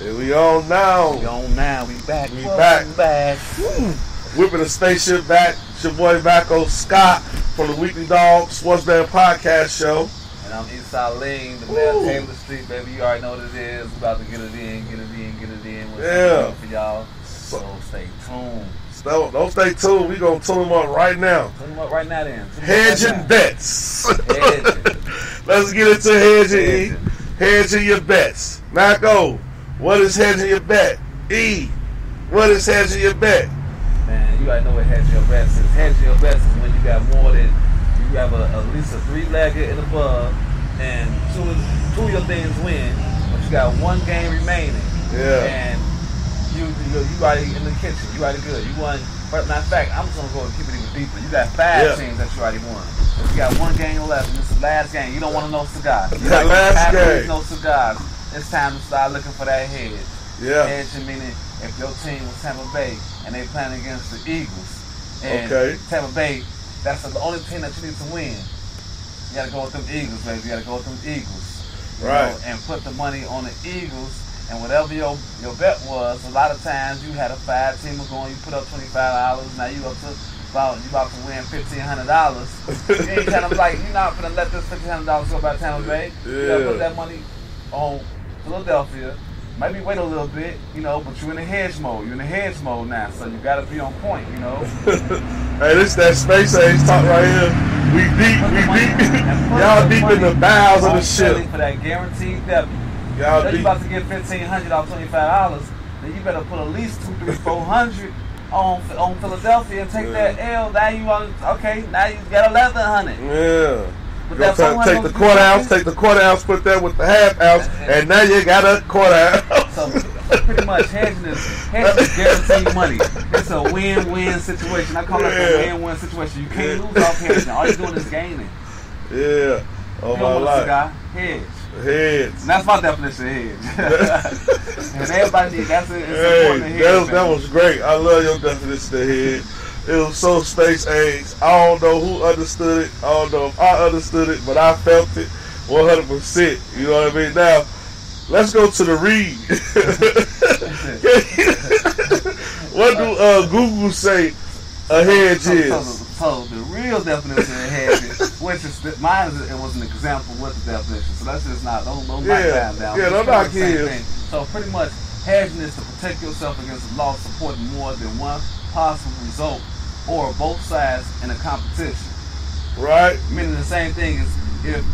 And we on now. We on now. We back. We back. Whipping the spaceship back. It's your boy M.Scott from the Weekly Dog Sports Band Podcast Show. And I'm Eastside Ling, the man Taylor Street, baby. You already know what it is. We about to get it in. Yeah. For y'all. So stay tuned. Don't stay tuned. We gonna tune them up right now. Tune them up right now then. Hedging bets. Hedging. Let's get into hedging. Hedging your bets. Now go. What is hedging your bet? E. What is hedging your bet? Man, you already know what hedging your bets is. Hedging your bets is when you got more than, you have at least a three-legger and above, and two of your things win, but you got one game remaining. Yeah. And you already in the kitchen. You already good. You won. But matter of fact, I'm just gonna go and keep it even deeper. You got five teams that you already won. If you got one game left, and this is the last game. You don't want no cigars. You that last game. No cigars. It's time to start looking for that hedge. Yeah. Hedging meaning if your team was Tampa Bay and they playing against the Eagles, and Tampa Bay, that's the only team that you need to win. You gotta go with them Eagles, baby. You gotta go with them Eagles. Right. And put the money on the Eagles. And whatever your bet was, a lot of times you had a 5-teamer going, you put up $25, now you about to win $1,500. You ain't kind of like, you're not gonna let this $1,500 go by Tampa Bay. You gotta put that money on Philadelphia. Maybe wait a little bit, but you're in a hedge mode. You're in a hedge mode now, so you gotta be on point, Hey, this that space age talk right here. We deep. Y'all deep in the bowels of the ship. For that guaranteed W. Y'all you about to get $1,500 off $25, then you better put at least $200, $300, $400 on Philadelphia and take that L. Now you now you got $1,100. Yeah. Take the quarter ounce, put that with the half ounce, and now you got a quarter ounce. So pretty much hedging is guaranteed money. It's a win-win situation. I call it a win-win situation. You can't lose off hedging. All you're doing is gaining. Yeah. Oh, my life. Hedge. Heads. And that's my definition of hedge. And everybody needs that's it. It's important to hedge. That was great. I love your definition of hedge. It was so space age. I don't know who understood it. I don't know if I understood it, but I felt it 100%. You know what I mean? Now, let's go to the read. What do Google say a hedge is? So the real definition of hedge, which is mine, it was an example with the definition. So that's just not don't knock that down. Yeah, don't knock his. So pretty much, hedging is to protect yourself against a loss supporting more than one possible result or both sides in a competition. Right. Meaning the same thing is if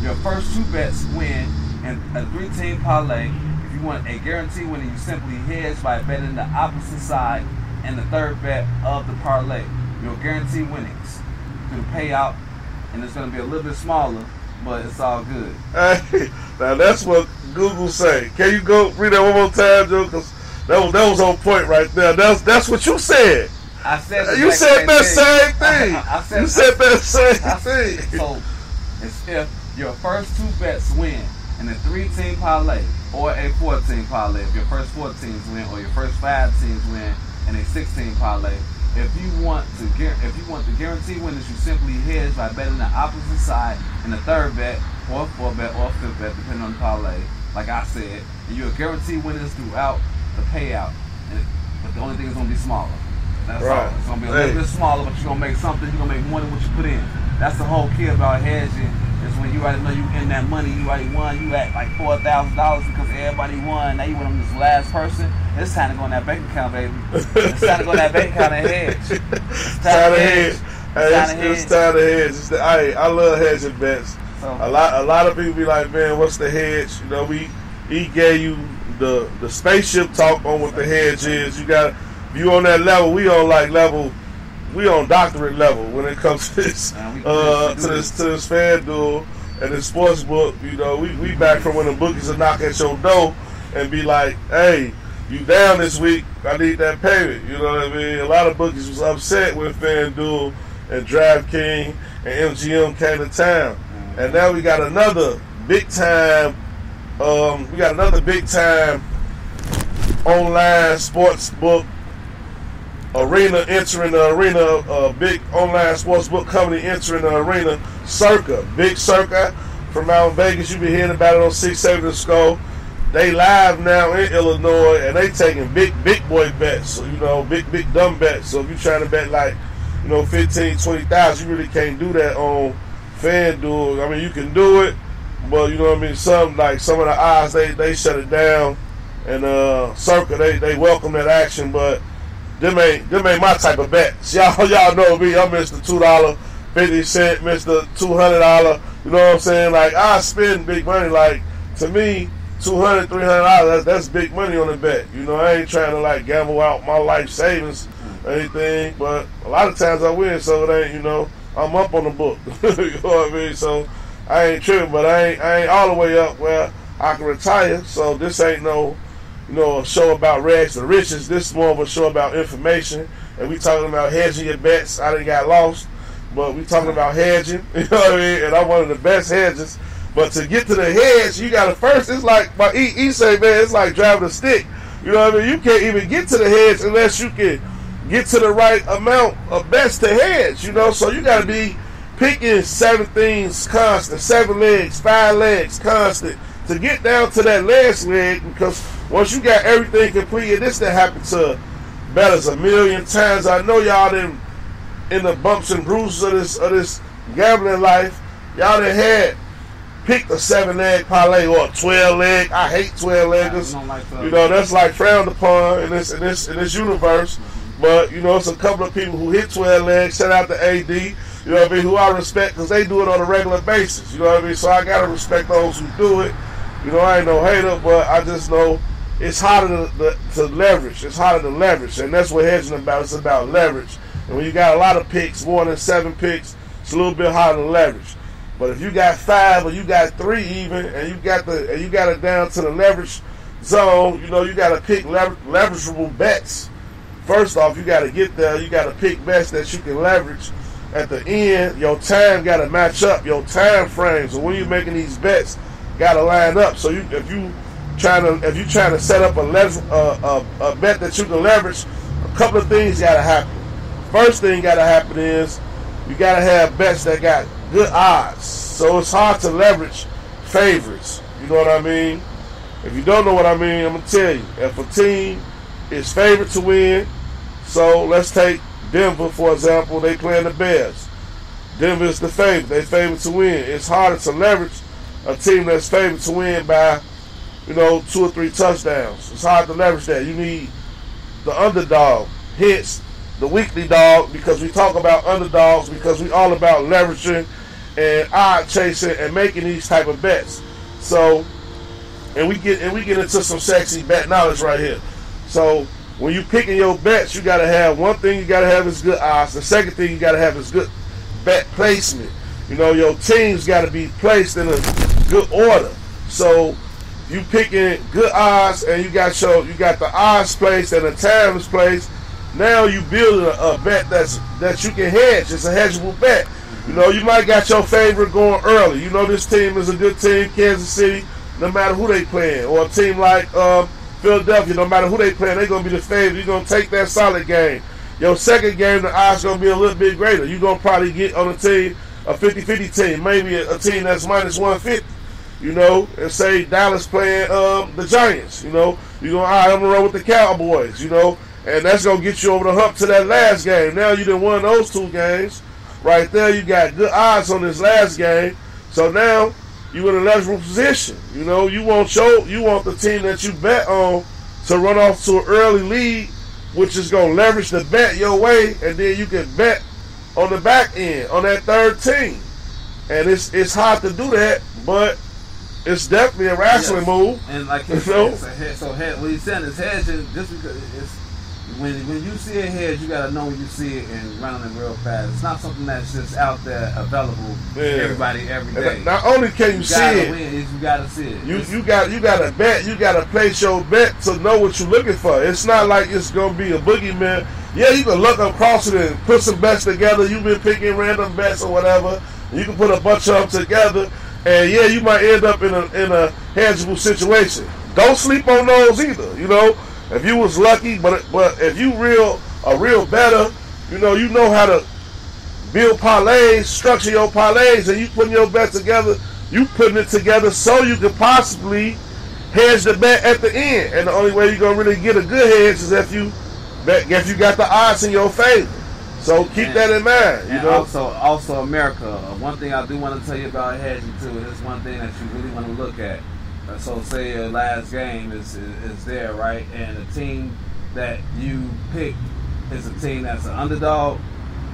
your first two bets win in a 3-team parlay, if you want a guaranteed winning, you simply hedge by betting the opposite side and the third bet of the parlay. Your guaranteed winnings through the payout, and it's going to be a little bit smaller, but it's all good. Hey, now that's what Google say. Can you go read that one more time, Joe? Because that was on point right there. That's what you said. I said you said that same thing. You said that same thing. So it's if your first two bets win in a 3-team parlay or a 4-team parlay. If your first 4 teams win or your first 5 teams win in a 16 parlay. If you want the guaranteed winners, you simply hedge by betting the opposite side in the third bet, or 4th bet, or 5th bet, depending on the parlay. Like I said, and you're guaranteed winners throughout the payout. But the only thing is going to be smaller. That's all. It's going to be a little bit smaller, but you're going to make something. You're going to make more than what you put in. That's the whole key about hedging. Is when you already know you in that money, you already won. You at like $4,000 because everybody won. Now you went on this last person. It's time to go in that bank account, baby. It's time to go in that bank account and hedge. It's time to hedge. It's time to hedge. I love hedging bets. So, a lot of people be like, man, what's the hedge? He gave you the spaceship talk on what the hedge is. You on that level. We on doctorate level when it comes to this this FanDuel and this sports book. We back from when the bookies will knock at your door and be like, hey, you down this week, I need that payment. You know what I mean? A lot of bookies was upset when FanDuel and DraftKings and MGM came to town. And now we got another big time online sports book arena entering the arena, big online sports book company entering the arena, Circa. Big Circa from out in Vegas. You've been hearing about it on 670 The Score. they live now in Illinois, and they taking big boy bets. So, you know, big dumb bets. So if you're trying to bet like, you know, 15, 20,000, you really can't do that on FanDuel. I mean, you can do it, but you know what I mean. Some of the odds they shut it down, and Circa they welcome that action, but them ain't my type of bets. Y'all know me. I'm Mr. $2.50, Mr. $200. You know what I'm saying? Like, I spend big money. Like, to me, $200, $300, that's big money on the bet. You know, I ain't trying to like gamble out my life savings or anything, but a lot of times I win, so it ain't, you know, I'm up on the book. You know what I mean? So I ain't tripping, but I ain't all the way up where I can retire. So this ain't no, you know, a show about rags to riches. This is more of a show about information, and we talking about hedging your bets. I done got lost, but we talking about hedging. You know what I mean? And I'm one of the best hedgers. But to get to the hedge, you got to first. It's like my E say, man. It's like driving a stick. You know what I mean? You can't even get to the hedge unless you can get to the right amount of bets to hedge. You know, so you got to be picking 7 things constant, 7 legs, 5 legs constant to get down to that last leg. Because once you got everything completed, this that happened to bettors a million times. I know y'all done in the bumps and bruises of this gambling life. Y'all done had picked a 7-leg parlay or a 12-leg. I hate 12-leggers. You know, that's like frowned upon in this universe. But you know, it's a couple of people who hit 12 legs. Shout out to AD. You know what I mean? Who I respect because they do it on a regular basis. You know what I mean? So I gotta respect those who do it. You know, I ain't no hater, but I just know it's harder to leverage. It's harder to leverage, and that's what hedging about. It's about leverage. And when you got a lot of picks, more than 7 picks, it's a little bit harder to leverage. But if you got 5 or you got 3 even, and you got it down to the leverage zone, you know, you got to pick leverageable bets. First off, you got to get there. You got to pick bets that you can leverage. At the end, your time got to match up. Your time frames, so when you're making these bets, got to line up. So if you trying to set up a bet that you can leverage, a couple of things got to happen. First thing got to happen is you got to have bets that got good odds. So it's hard to leverage favorites. You know what I mean? If you don't know what I mean, I'm going to tell you. If a team is favored to win, so let's take Denver, for example. They playing the Bears. Denver is the favorite. They favored to win. It's harder to leverage a team that's favored to win by, you know, 2 or 3 touchdowns. It's hard to leverage that. You need the underdog, hence the weekly dog, because we talk about underdogs because we all about leveraging and odd chasing and making these type of bets. So, and we get into some sexy bet knowledge right here. So when you picking your bets, you gotta have one thing. You gotta have is good odds. The second thing you gotta have is good bet placement. You know, your team's gotta be placed in a good order. So you picking good odds, and you got the odds placed and the times placed. Now you building a bet that you can hedge. It's a hedgeable bet. You know, you might got your favorite going early. You know, this team is a good team, Kansas City, no matter who they playing. Or a team like Philadelphia, no matter who they playing, they're going to be the favorite. You're going to take that solid game. Your second game, the odds going to be a little bit greater. You're going to probably get on a team, a 50-50 team, maybe a team that's minus 150. You know, and say Dallas playing the Giants. You know, you're going, all right, I'm going to run with the Cowboys, you know. And that's going to get you over the hump to that last game. Now you done won those 2 games. Right there, you got good odds on this last game. So now you in a leveragable position. You know, you want the team that you bet on to run off to an early lead, which is going to leverage the bet your way, and then you can bet on the back end on that third team. And it's hard to do that, but it's definitely a wrestling move. And like you know? What he's saying is hedging just because it's. When you see a hedge, you gotta know when you see it and running it real fast. It's not something that's just out there available to everybody every day. Not only can you see it, you gotta see it. You gotta bet. You gotta place your bet to know what you're looking for. It's not like it's gonna be a boogeyman. Yeah, you can look across it and put some bets together. You've been picking random bets or whatever. You can put a bunch of them together, and yeah, you might end up in a hedgeable situation. Don't sleep on those either. You know. If you was lucky, but if you a real better, you know how to build parlays, structure your parlays, and you putting your bets together, you putting it together so you can possibly hedge the bet at the end. And the only way you're gonna really get a good hedge is if you got the odds in your favor. So keep that in mind. You know. Also America. One thing I do want to tell you about hedging too is one thing that you really want to look at. So say your last game is there, right? And the team that you pick is a team that's an underdog,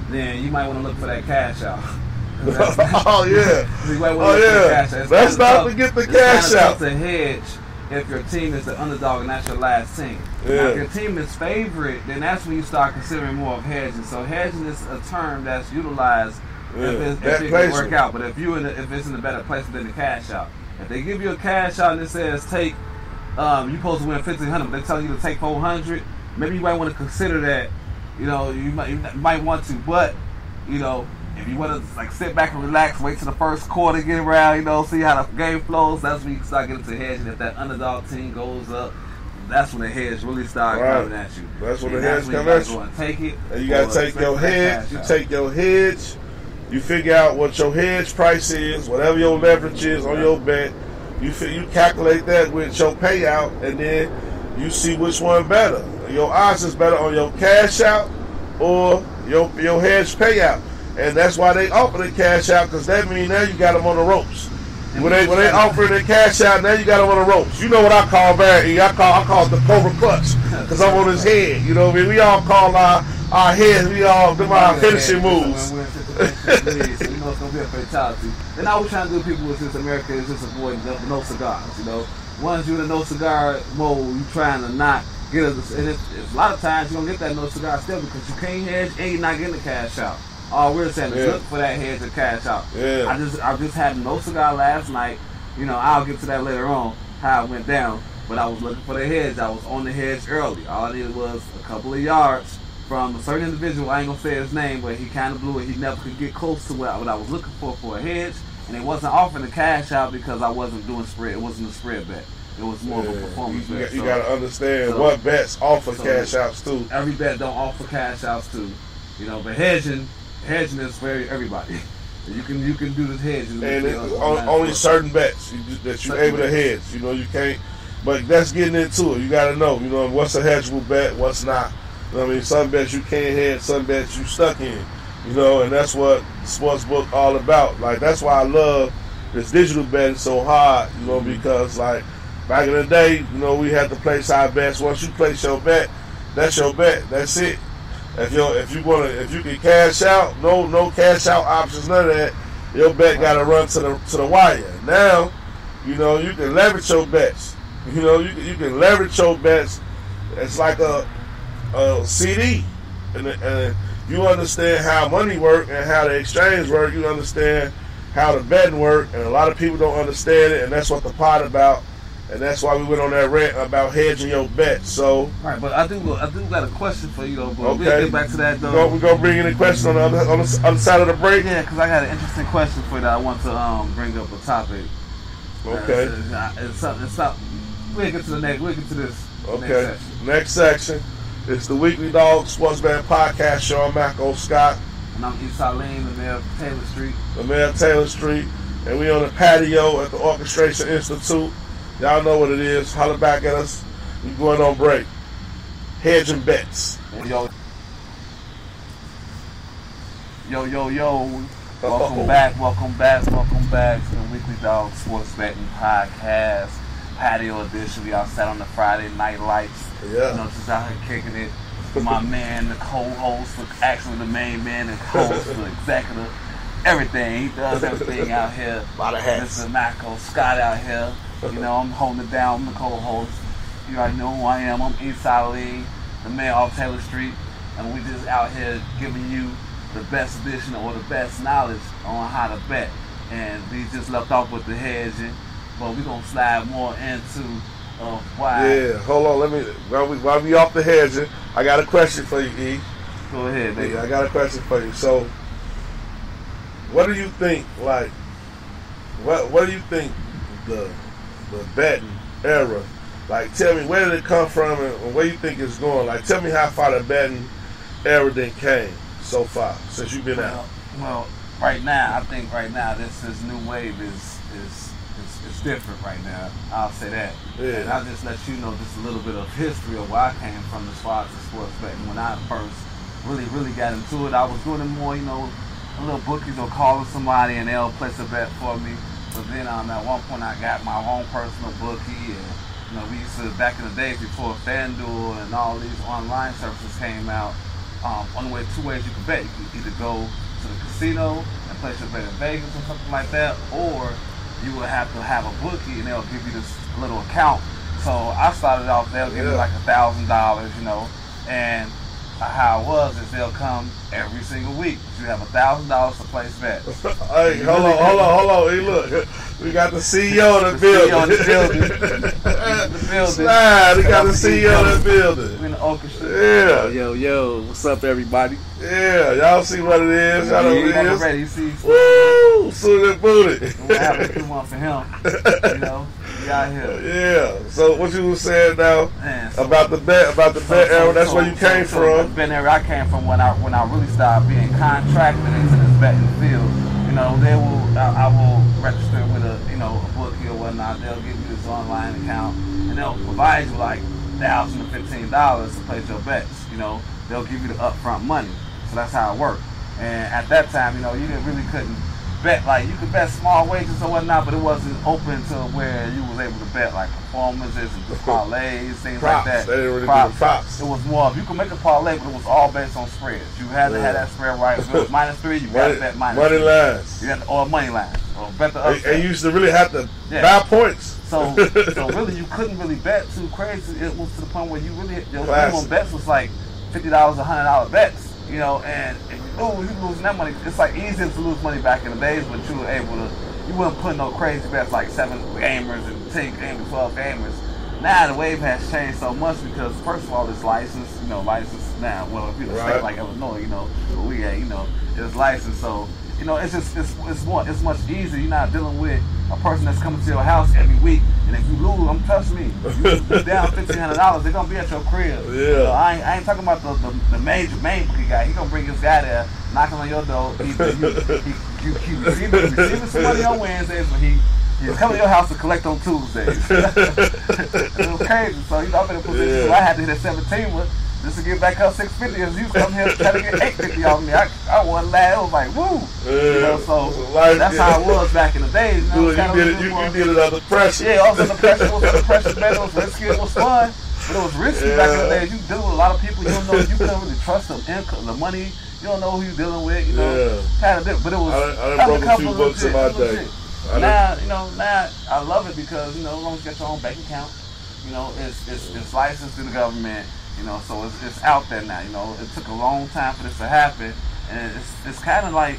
then you might want to look for that cash out. Oh yeah. You might want to look for the cash out. Let's not forget the cash out. It's to hedge if your team is the underdog and that's your last team. Yeah. Now, if your team is favorite, then that's when you start considering more of hedging. So hedging is a term that's utilized if it can work out. But if it's in a better place than the cash out. If they give you a cash out and it says take, you're supposed to win 1,500, but they tell you to take 400, maybe you might want to consider that. You know, you might want to, but you know, if you want to like sit back and relax, wait till the first quarter get around, you know, see how the game flows. That's when you start getting to hedging. If that underdog team goes up, that's when the hedge really start coming at you. That's when the hedge comes at you. Take it. And you gotta take your hedge. You take your hedge. You figure out what your hedge price is, whatever your leverage is on your bet. You calculate that with your payout, and then you see which one better. Your odds is better on your cash out or your hedge payout, and that's why they offer the cash out, because that means now you got them on the ropes. When they offer the cash out, now you got them on the ropes. You know what I call Barry? I call it the Cobra Clutch, because I'm on his head. You know what I mean? We all call our heads. We all do our finishing moves. So you know it's gonna be a fatality. And all we're trying to do, people, with this America is just avoid no cigars. You know, once you're in a no cigar mode, you trying to not get and it's a lot of times you're gonna get that no cigar still because you can't hedge and you're not getting the cash out. All we're saying is look for that hedge and cash out. Yeah. I just had no cigar last night. You know, I'll get to that later on how it went down. But I was looking for the hedge. I was on the hedge early. All I needed was a couple of yards from a certain individual. I ain't gonna say his name, but he kind of blew it. He never could get close to what I was looking for a hedge, and it wasn't offering the cash out because I wasn't doing spread. It wasn't a spread bet. It was more of a performance bet. You gotta understand what bets offer cash outs too. Every bet don't offer cash outs too, you know. But hedging is for everybody. You can do this hedging, and only certain bets that you're able to hedge. You know, you can't. But that's getting into it. You gotta know. You know what's a hedgeable bet, what's not. You know what I mean, some bets you can't hedge, some bets you stuck in. You know, and that's what sportsbook all about. Like that's why I love this digital betting so hard. You know, because like back in the day, you know, we had to place our bets. Once you place your bet, that's your bet. That's it. If you can cash out, no cash out options, none of that. Your bet got to run to the wire. Now, you know, you can leverage your bets. You know, you can leverage your bets. It's like a CD, and you understand how money work and how the exchange work. You understand how the betting work, and a lot of people don't understand it, and that's what the pot about. And that's why we went on that rant about hedging your bets. So, right, but I do got a question for you though. But we'll get back to that though. We're gonna bring in a question on the other side of the break. Yeah, because I got an interesting question for you that I want to bring up a topic. Okay. It's something. We'll get to this. Okay. Next section. It's the Weekly Dog Sports Betting Podcast Show. I'm M.Scott. And I'm M.Scott, the mayor of Taylor Street. The mayor of Taylor Street. And we on the patio at the Orchestration Institute. Y'all know what it is. Holler back at us. We going on break. Hedging bets. Yo. Welcome back to the Weekly Dog Sports Betting Podcast. Patio edition. We all sat on the Friday night lights. Yeah. You know, just out here kicking it. My man, the co-host, actually the main man, the host, the executive, everything. He does everything out here. A lot of hats. Mr. M.Scott out here. You know, I'm holding it down. I'm the co-host. You already know who I am. I'm Eastside Lee, the mayor of Taylor Street, and we just out here giving you the best edition or the best knowledge on how to bet. And we just left off with the hedging, but we're gonna slide more into why. Yeah, hold on. Let me while we off the hedging, I got a question for you, E. Go ahead, baby. I got a question for you. So, what do you think? Like, what do you think the betting era? Like, tell me, where did it come from and where you think it's going? Like, tell me how far the betting era then came so far since you've been out. Well, right now, I think this new wave is it's different right now. I'll say that. Yeah. And I'll just let you know just a little bit of history of where I came from as far as the sports betting. When I first really got into it, I was doing it more, you know, a little bookies or calling somebody and they'll place a bet for me. But then at one point I got my own personal bookie, and you know, we used to, back in the days before FanDuel and all these online services came out, only two ways you could bet. You could either go to the casino and place your bet in Vegas or something like that, or you would have to have a bookie and they'll give you this little account. So I started off, they'll give me like $1,000, you know, and how it was is they'll come every single week. You have $1,000 to place bets. Hey, hold on. Hey, look, we got the CEO in the building. The building. Slide, we got the CEO in the building. We in the orchestra. Yeah. Yo, what's up, everybody? Yeah, y'all see what it is. Y'all know what it is. Ready, you see. Woo! Soon as booted. We're having a 2 months for him. You know, we out here. Yeah. So what you was saying now about the bet era? That's where you came from. The bet era I came from when I really started being contracted into this betting field. You know, I will register with a bookie or whatnot. They'll give you this online account and they'll provide you like $1,000 to $1,500 to place your bets. You know, they'll give you the upfront money. So that's how it worked. And at that time, you know, you couldn't bet, like, you could bet small wages or whatnot, but it wasn't open to where you was able to bet like performances and parlays, things props. like that. They didn't really do the props. It was more of, you could make a parlay, but it was all based on spreads. You had to have that spread right. If it was -3, you got to bet -3. Money lines. You had to, or money lines. Or bet the upset. And you used to really have to buy points. So really, you couldn't really bet too crazy. It was to the point where you really, your minimum bets was like $50, $100 bets. You know, and if you losing that money, it's like easier to lose money back in the days, but you were able to, you wouldn't put no crazy bets like 7 gamers and 10 gamers, 12 gamers. Now the wave has changed so much because first of all it's licensed, you know, licensed now. Well, if you're a state like Illinois, you know, where we at, you know, it's licensed. So, you know, it's just it's much easier. You're not dealing with a person that's coming to your house every week, and if you lose, trust me, you down $1,500, they're gonna be at your crib. Yeah. So I ain't talking about the main bookie guy. He gonna bring his guy there, knocking on your door. You receiving some money on Wednesdays, but he's coming to your house to collect on Tuesdays. It was crazy. So you know, I'm in a position where I had to hit a 17 just to get back up 650, as you come here trying to get 850 off me. I won last. It was like, woo. You know, so that's how it was back in the days. You did it under pressure. Yeah, also under pressure. It was under pressure, man. It was risky. It was fun, but it was risky back in the days. You dealing with a lot of people. You don't know. You couldn't really trust them. The money. You don't know who you're dealing with. You know, kind of different. But it was. I done broke a few books in my day. Now, you know, I love it because, you know, as long as you get your own bank account, you know, it's licensed through the government. You know, so it's out there now. You know, it took a long time for this to happen, and it's kind of like,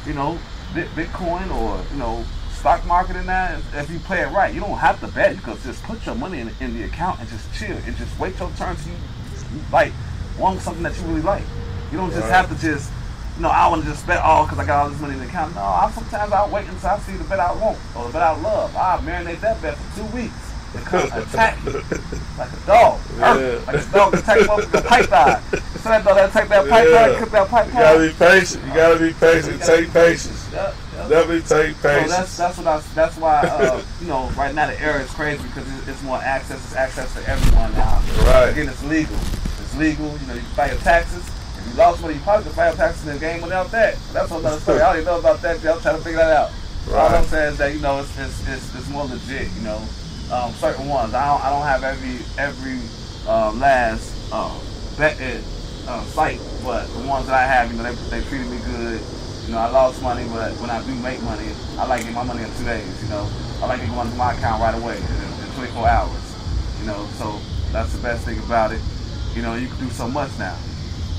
you know, Bitcoin or, you know, stock market and that. If you play it right, you don't have to bet. You can just put your money in the account and just chill and just wait your turn till you like want something that you really like. You don't just have to just, you know, I want to just bet all because I got all this money in the account. No, sometimes I'll wait until I see the bet I want or the bet I love. I'll marinate that bet for 2 weeks. It comes attack you like a dog. Like a dog attack the python. So that dog that take that python, cook that python. You gotta be patient. You gotta be patient. Take patience. Definitely take patience. So that's why you know, right now the era is crazy because it's more access. It's access to everyone now. Right. Again, it's legal. It's legal. You know, you can file your taxes. If you lost money, you probably can file your taxes in the game without that. But that's another story. I don't even know about that. I'm trying to figure that out. Right. All I'm saying is that, you know, it's more legit. You know. Certain ones. I don't have every last bet site, but the ones that I have, you know, they treated me good. You know, I lost money, but when I do make money, I like getting my money in 2 days. You know, I like getting money to my account right away in 24 hours. You know, so that's the best thing about it. You know, you can do so much now.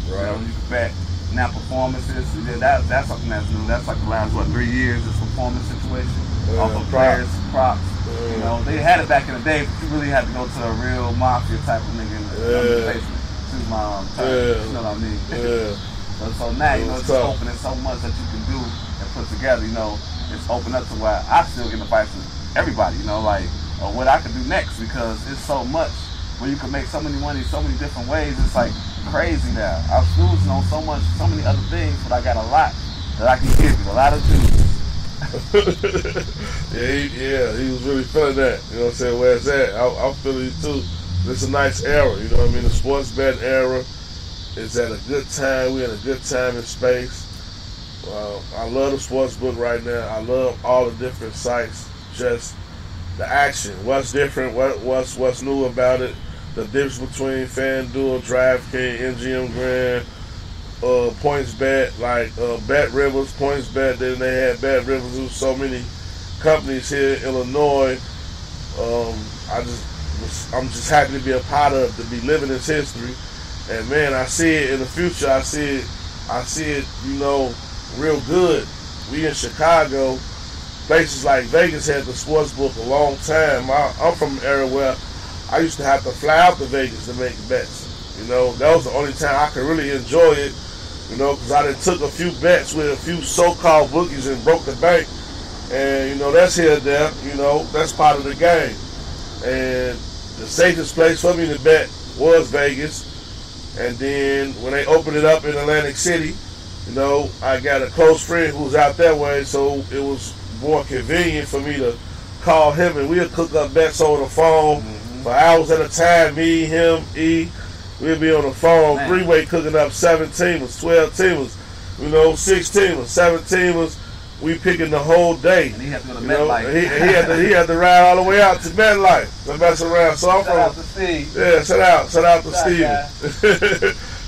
Right. You know, you can bet now performances. That's something that's new. That's like the last 3 years. This performance situation off of players, props. You know, they had it back in the day, but you really had to go to a real mafia type of nigga in the basement. Excuse my term. You know what I mean? So now, you know, it's just opening so much that you can do and put together. You know, it's open up to where I still get advice from everybody, you know, like, or what I could do next, because it's so much where you can make so many money so many different ways. It's like crazy now. I'm losing on so many other things, but I got a lot that I can give you, a lot of juice. he was really feeling that. You know what I'm saying? Where it's at. I'm feeling it too. It's a nice era. You know what I mean? The sports betting era is at a good time. We're in a good time and space. I love the sports book right now. I love all the different sites. Just the action. What's different? What's new about it? The difference between FanDuel, DraftKings, MGM Grand, PointsBet, like Bet Rivers, PointsBet. Then they had Bet Rivers. There was so many companies here in Illinois. I'm just happy to be a part of, to be living this history. And man, I see it in the future. I see it, you know, real good. We in Chicago, places like Vegas had the sports book a long time. I'm from an area where I used to have to fly out to Vegas to make bets. You know, that was the only time I could really enjoy it. You know, because I done took a few bets with a few so-called bookies and broke the bank. And, you know, that's here and there. You know, that's part of the game. And the safest place for me to bet was Vegas. And then when they opened it up in Atlantic City, you know, I got a close friend who was out that way, so it was more convenient for me to call him, and we'll cook up bets over the phone for hours at a time. Me, him, E. We'll be on the phone, three-way cooking up 7-teamers, 12-teamers, you know, 6-teamers, 7-teamers. We picking the whole day. And he had to go to MetLife. He had to ride all the way out to MetLife to mess around. So I'm shout out to Steve. Yeah, shout out to Steve.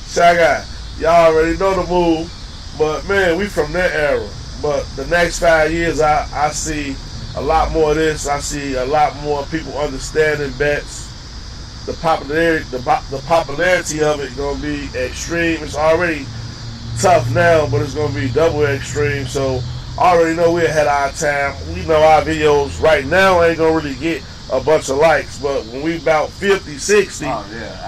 Shy guy. Y'all already know the move. But man, we from that era. But the next 5 years, I see a lot more of this. I see a lot more people understanding bets. The popularity of it gonna be extreme. It's already tough now, but it's gonna be double extreme. So I already know we're ahead of our time. We know our videos right now ain't gonna really get a bunch of likes, but when we about 50, 60,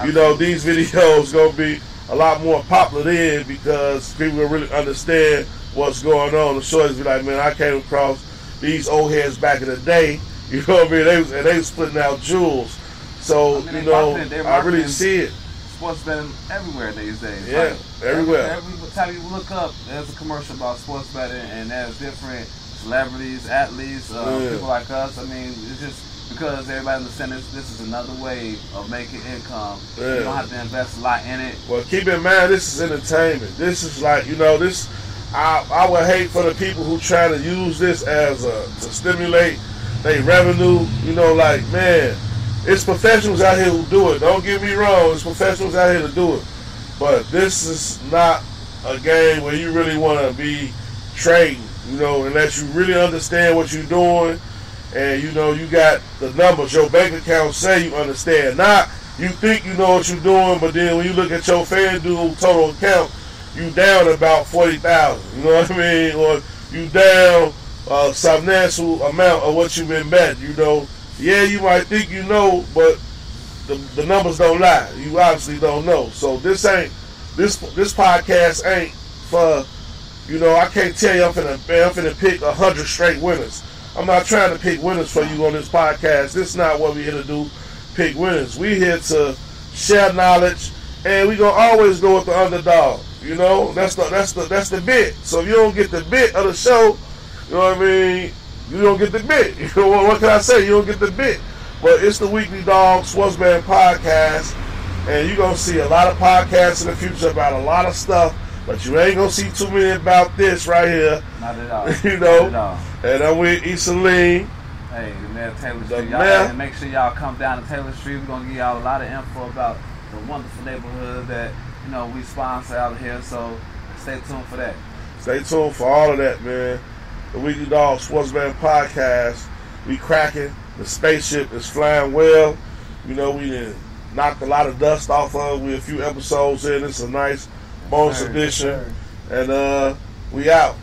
you know, these videos gonna be a lot more popular then, because people will really understand what's going on. The shorties be like, man, I came across these old heads back in the day. You know what I mean? They was putting out jewels. So, you know, I really see it. Sports betting everywhere these days. Yeah, like, everywhere. Every time you look up, there's a commercial about sports betting, and there's different celebrities, athletes, people like us. I mean, it's just because everybody understands this is another way of making income. You don't have to invest a lot in it. Well, keep in mind, this is entertainment. This is like, you know, this. I would hate for the people who try to use this as to stimulate their revenue. You know, like, man, it's professionals out here who do it. Don't get me wrong, it's professionals out here to do it. But this is not a game where you really want to be trading, you know, unless you really understand what you're doing and, you know, you got the numbers. Your bank account say you understand. Not you think you know what you're doing, but then when you look at your FanDuel total account, you down about 40,000, you know what I mean? Or you down a substantial amount of what you've been betting, you know. Yeah, you might think you know, but the numbers don't lie. You obviously don't know. So this podcast ain't for, you know, I can't tell you I'm finna pick 100 straight winners. I'm not trying to pick winners for you on this podcast. This is not what we're here to do, pick winners. We here to share knowledge, and we gonna always go with the underdog. You know, that's the bit. So if you don't get the bit of the show, you know what I mean, you don't get the bit. You know, what can I say? You don't get the bit. But it's the Weekly Dog Sports Betting Podcast, and you're going to see a lot of podcasts in the future about a lot of stuff, but you ain't going to see too many about this right here. Not at all. You know? Not at all. And I'm with Issa Lee. Hey, the mayor of Taylor Street. And make sure y'all come down to Taylor Street. We're going to give y'all a lot of info about the wonderful neighborhood that, you know, we sponsor out here, so stay tuned for that. Stay tuned for all of that, man. The Weekly Dog Sports Betting Podcast. We cracking. The spaceship is flying well. You know, we done knocked a lot of dust off of. We a few episodes in. It's a nice bonus edition. And we out.